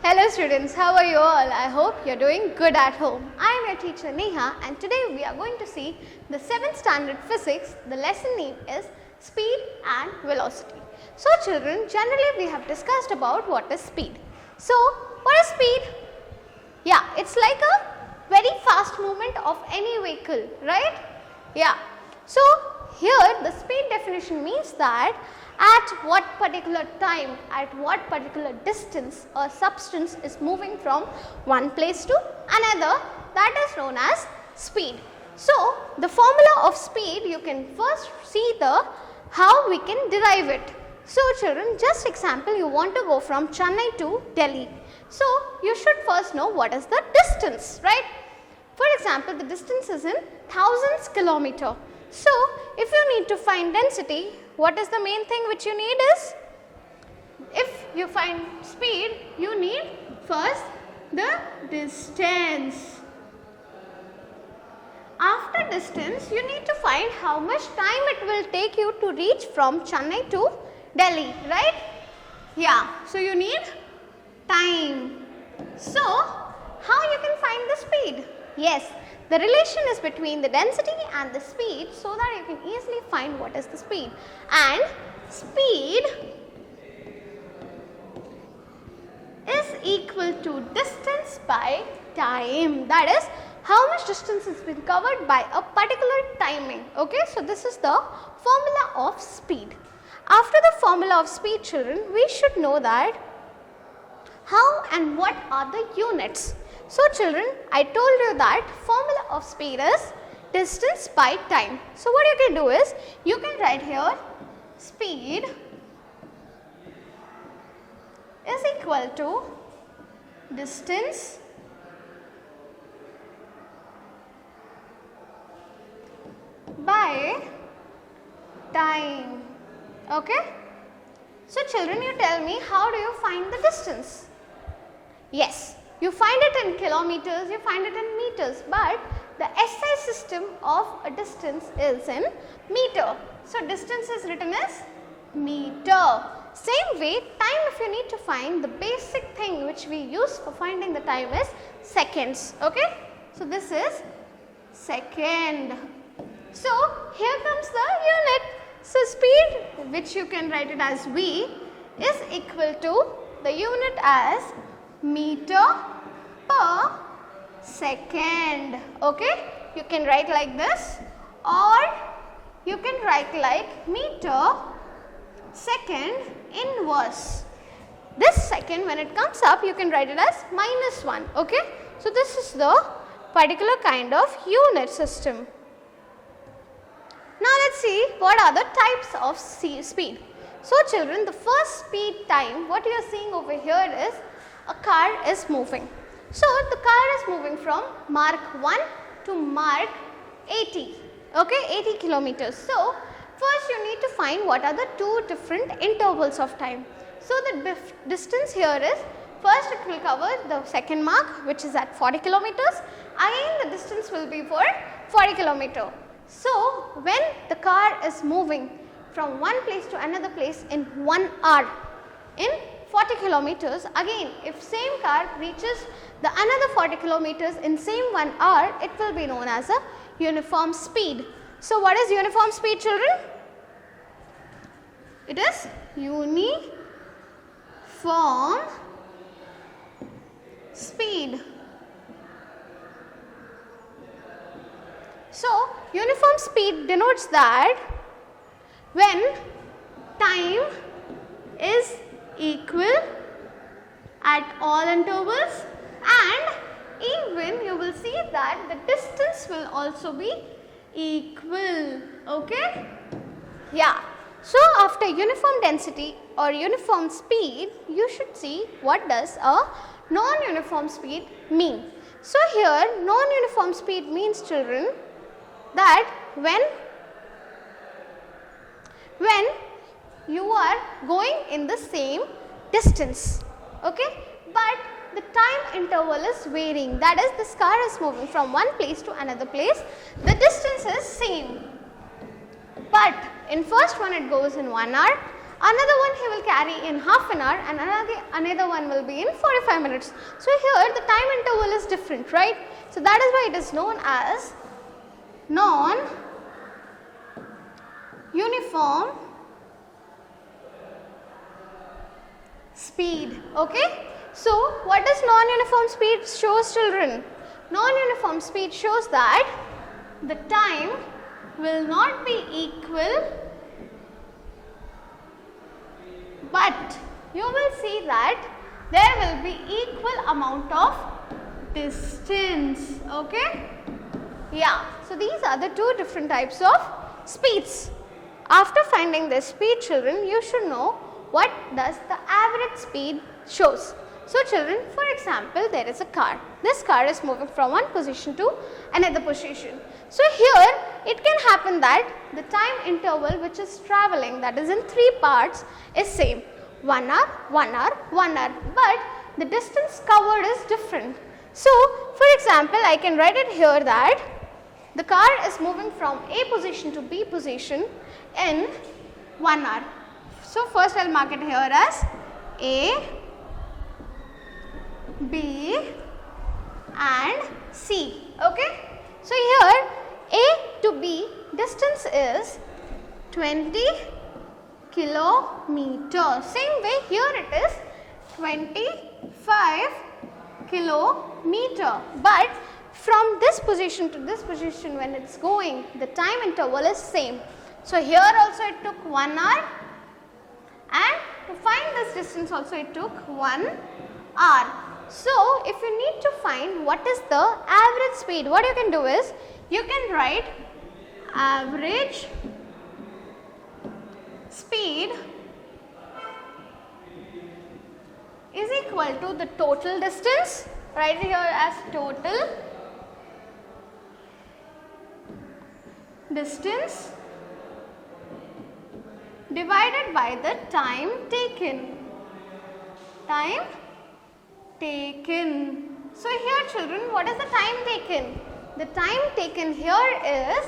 Hello students, how are you all? I hope you are doing good at home. I am your teacher Neha and today we are going to see the 7th standard physics. The lesson name is speed and velocity. So children, generally we have discussed about what is speed. So what is speed? Yeah, it's like a very fast movement of any vehicle, right? Yeah. So here the speed definition means that at what particular time, at what particular distance a substance is moving from one place to another, that is known as speed. So the formula of speed, you can first see the how we can derive it. So children, just example, you want to go from Chennai to Delhi. So you should first know what is the distance, right? For example, the distance is in thousands kilometer. So if you need to find density, what is the main thing which you need is, if you find speed, you need first the distance. After distance, you need to find how much time it will take you to reach from Chennai to Delhi, right? Yeah, so you need time. So how you can find the speed? Yes, the relation is between the density and the speed, so that you can easily find what is the speed. And speed is equal to distance by time. That is how much distance has been covered by a particular timing. Okay, so this is the formula of speed. After the formula of speed, children, we should know that how and what are the units. So children, I told you that formula of speed is distance by time. So what you can do is, you can write here speed is equal to distance by time. Okay. So children, you tell me, how do you find the distance? Yes, you find it in kilometers, you find it in meters, but the SI system of a distance is in meter. So distance is written as meter. Same way, time, if you need to find, the basic thing which we use for finding the time is seconds. Okay. So this is second. So here comes the unit. So speed, which you can write it as V, is equal to the unit as meter per second. Okay, you can write like this, or you can write like meter second inverse. This second, when it comes up, you can write it as -1. Okay, so this is the particular kind of unit system. Now let's see what are the types of speed. So children, the first speed time, what you are seeing over here is a car is moving. So the car is moving from mark 1 to mark 80. Okay, 80 kilometers. So first you need to find what are the two different intervals of time. So the distance here is, first it will cover the second mark, which is at 40 kilometers. Again the distance will be for 40 kilometer. So when the car is moving from one place to another place in 1 hour in 40 kilometers, again if same car reaches the another 40 kilometers in same 1 hour, it will be known as a uniform speed. So what is uniform speed, children? It is uniform speed. So uniform speed denotes that when time is equal at all intervals, and even you will see that the distance will also be equal. Okay, yeah. So after uniform density or uniform speed, you should see what does a non-uniform speed mean. So here non-uniform speed means, children, that when you are going in the same distance, okay, but the time interval is varying. That is, this car is moving from one place to another place, the distance is same, but in first one it goes in 1 hour, Another one he will carry in half an hour, and another one will be in 45 minutes. So here the time interval is different, right? So that is why it is known as non-uniform speed. Okay. So what does non-uniform speed shows, children? Non-uniform speed shows that the time will not be equal, but you will see that there will be equal amount of distance. Okay. Yeah. So these are the two different types of speeds. After finding the speed, children, you should know what does the average speed shows. So children, for example, there is a car. This car is moving from one position to another position. So here it can happen that the time interval which is traveling, that is in 3 parts, is same. 1 hour, 1 hour, 1 hour, but the distance covered is different. So for example, I can write it here that the car is moving from A position to B position in 1 hour. So first I will mark it here as A, B and C. Okay. So here A to B distance is 20 kilometers. Same way here it is 25 kilometer. But from this position to this position, when it's going, the time interval is same. So here also it took 1 hour, and to find this distance also it took 1 hour. So if you need to find what is the average speed, what you can do is you can write average speed is equal to the total distance. Write it here as total distance divided by the time taken. Time taken. So here children, what is the time taken? The time taken here is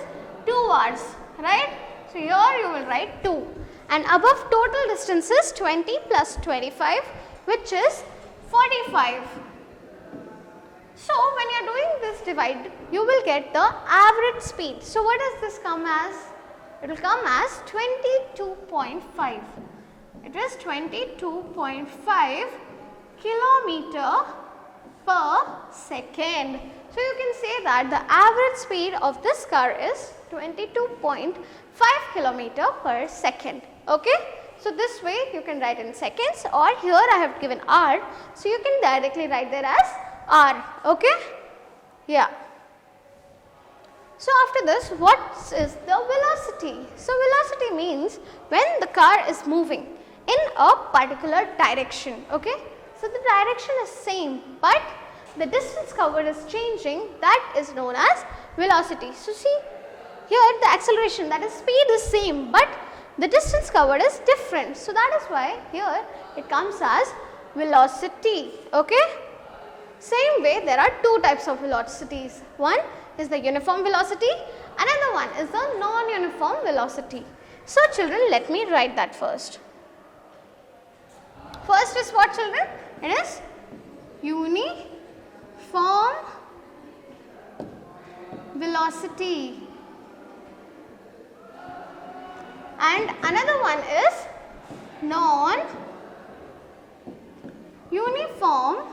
2 hours, right? So here you will write 2, and above total distance is 20 plus 25, which is 45. So when you are doing this divide, you will get the average speed. So what does this come as? It will come as 22.5. It is 22.5 kilometer per second. So you can say that the average speed of this car is 22.5 kilometer per second. Okay. So this way you can write in seconds, or here I have given hour. So you can directly write there as hour. Okay. Yeah. So after this, what is the velocity? So velocity means when the car is moving in a particular direction. Okay. So the direction is same, but the distance covered is changing. That is known as velocity. So see here the acceleration, that is speed, is same, but the distance covered is different. So that is why here it comes as velocity. Okay. Same way there are two types of velocities. One is the uniform velocity, another one is the non-uniform velocity. So children, let me write that first. First is what, children? It is uniform velocity, and another one is non-uniform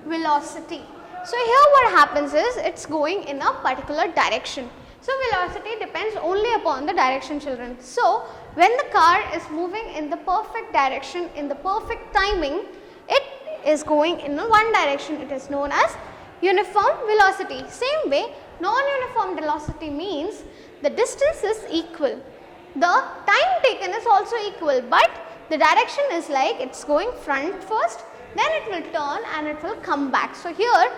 velocity. So here what happens is it's going in a particular direction. So velocity depends only upon the direction, children. So when the car is moving in the perfect direction, in the perfect timing, it is going in one direction. It is known as uniform velocity. Same way, non-uniform velocity means the distance is equal. The time taken is also equal, but the direction is like it's going front first, then it will turn and it will come back. So here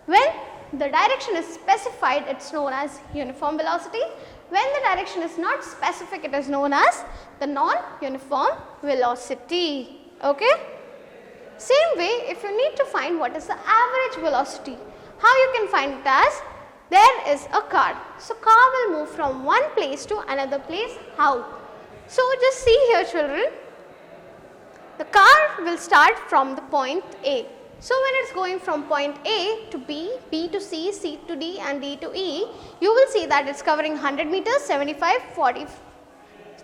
when the direction is specified, it's known as uniform velocity. When the direction is not specific, it is known as the non-uniform velocity. Okay. Same way, if you need to find what is the average velocity, how you can find it as there is a car. So car will move from one place to another place. How? So just see here children, the car will start from the point A. So when it is going from point A to B, B to C, C to D and D to E, you will see that it is covering 100 meters, 75, 40,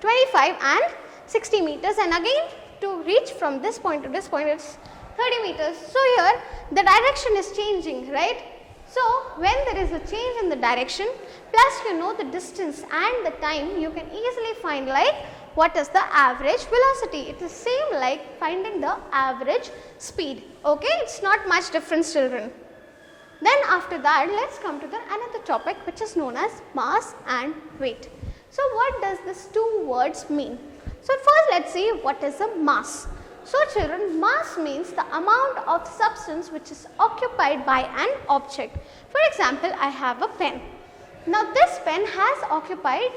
25 and 60 meters, and again to reach from this point to this point it is 30 meters. So here the direction is changing, right? So when there is a change in the direction plus you know the distance and the time, you can easily find like what is the average velocity. It is same like finding the average speed. Okay, it's not much difference children. Then after that, let's come to the another topic which is known as mass and weight. So what does these two words mean? So first let's see what is a mass. So children, mass means the amount of substance which is occupied by an object. For example, I have a pen. Now this pen has occupied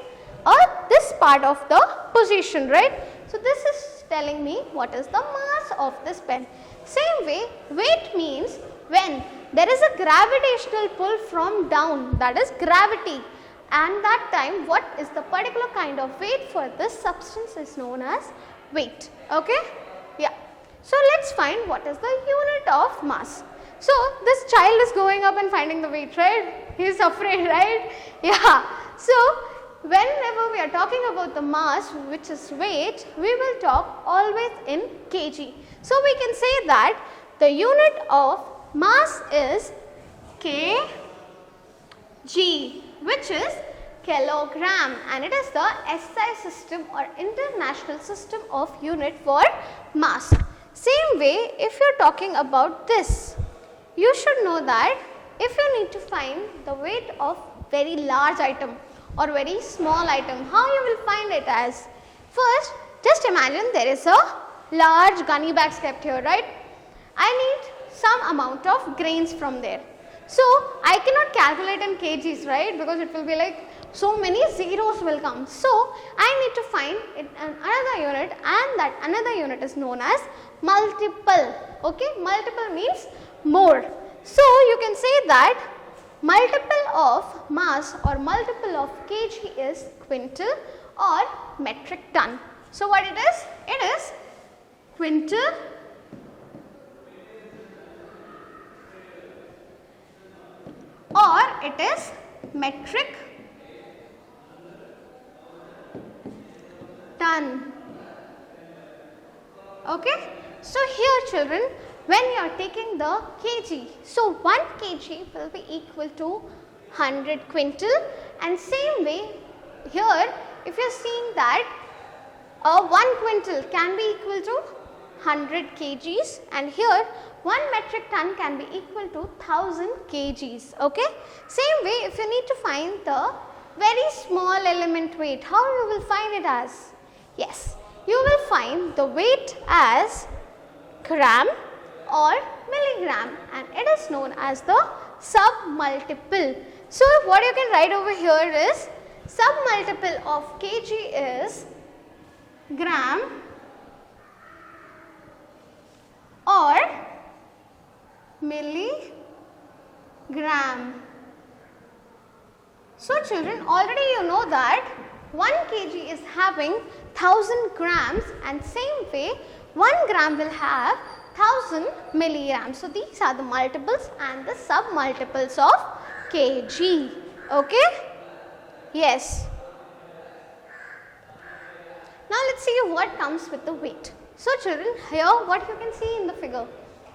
this part of the position, right? So this is telling me what is the mass of this pen. Same way, weight means when there is a gravitational pull from down, that is gravity, and that time what is the particular kind of weight for this substance is known as weight. Okay? Yeah. So let's find what is the unit of mass. So this child is going up and finding the weight, right? He is afraid, right? Yeah. So whenever we are talking about the mass which is weight, we will talk always in kg. So we can say that the unit of mass is kg, which is kilogram, and it is the SI system or international system of unit for mass. Same way, if you are talking about this, you should know that if you need to find the weight of very large item or very small item, how you will find it as? First, just imagine there is a large gunny bags kept here, right? I need some amount of grains from there. So I cannot calculate in kgs, right? Because it will be like so many zeros will come. So I need to find it another unit, and that another unit is known as multiple. Okay, multiple means more. So you can say that multiple of mass or multiple of kg is quintal or metric ton. So what it is? It is quintal or it is metric ton. Okay. So here children, when you are taking the kg, so 1 kg will be equal to 100 quintal, and same way here if you are seeing that 1 quintal can be equal to 100 kgs, and here 1 metric ton can be equal to 1000 kgs. Okay. Same way if you need to find the very small element weight, how you will find it as? Yes, you will find the weight as gram or milligram, and it is known as the submultiple. So what you can write over here is submultiple of kg is gram or milligram. So children, already you know that 1 kg is having 1000 grams, and same way 1 gram will have 1000 milligrams. So these are the multiples and the submultiples of kg. Okay? Yes. Now let's see what comes with the weight. So children, here what you can see in the figure?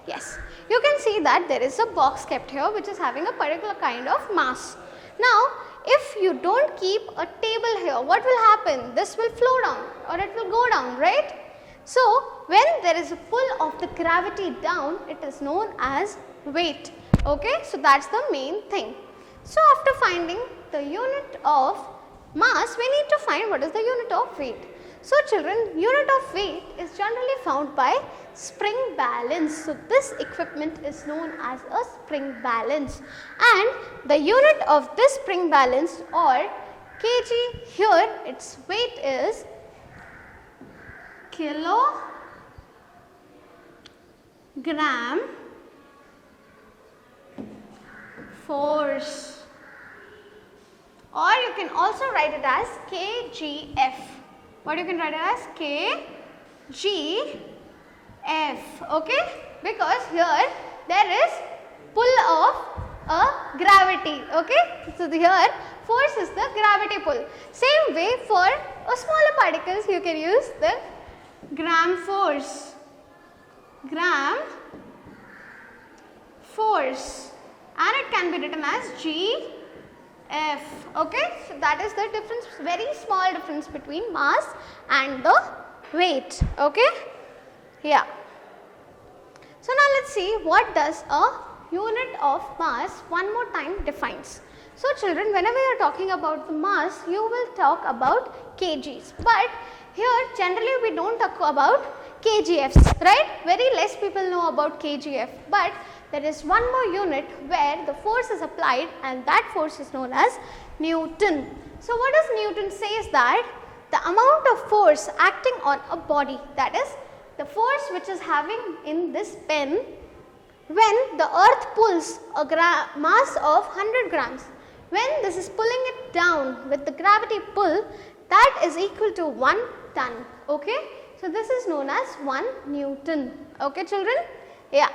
Yes, you can see that there is a box kept here which is having a particular kind of mass. Now if you don't keep a table here, what will happen? This will flow down or it will go down, right? So when there is a pull of the gravity down, it is known as weight. Okay, so that's the main thing. So after finding the unit of mass, we need to find what is the unit of weight. So children, unit of weight is generally found by spring balance. So this equipment is known as a spring balance, and the unit of this spring balance or kg, here its weight is kilogram force. or you can also write it as kgf. What you can write it as? kgf. Okay, because here there is pull of a gravity. Okay, so here force is the gravity pull. Same way for smaller particles you can use the gram force. Gram force, and it can be written as gf. Okay, so that is the difference, very small difference between mass and the weight. Okay, yeah. So now let's see what does a unit of mass one more time defines. So children, whenever you are talking about the mass, you will talk about kgs, but here generally we don't talk about kgfs, right? Very less people know about kgf, but there is one more unit where the force is applied, and that force is known as Newton. So what does Newton say is that the amount of force acting on a body, that is the force which is having in this pen when the earth pulls a mass of 100 grams, when this is pulling it down with the gravity pull, that is equal to 1 ton. Okay, so this is known as 1 Newton. Okay children, yeah.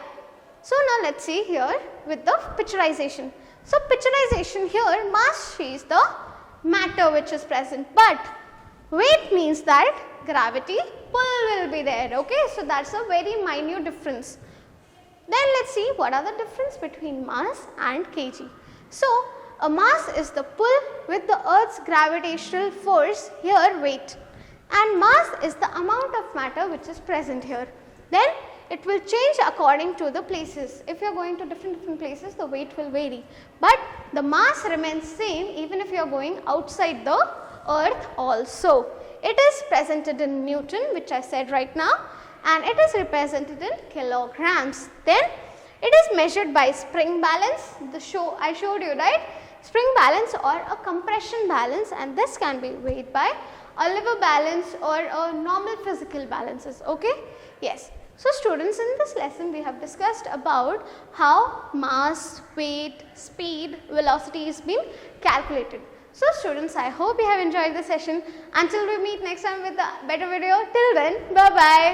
So now let's see here with the picturization. So picturization here, mass is the matter which is present, but weight means that gravity pull will be there. Okay, so that's a very minute difference. Then let's see what are the difference between mass and kg. So a mass is the pull with the earth's gravitational force, here weight, and mass is the amount of matter which is present here. Then it will change according to the places. If you are going to different places, the weight will vary, but the mass remains same even if you are going outside the earth also. It is presented in Newton, which I said right now, and it is represented in kilograms. Then it is measured by spring balance, I showed you, right? Spring balance or a compression balance, and this can be weighed by Oliver balance or a normal physical balances. Okay, yes. So students, in this lesson we have discussed about how mass, weight, speed, velocity is being calculated. So students, I hope you have enjoyed the session. Until we meet next time with a better video, till then, bye bye.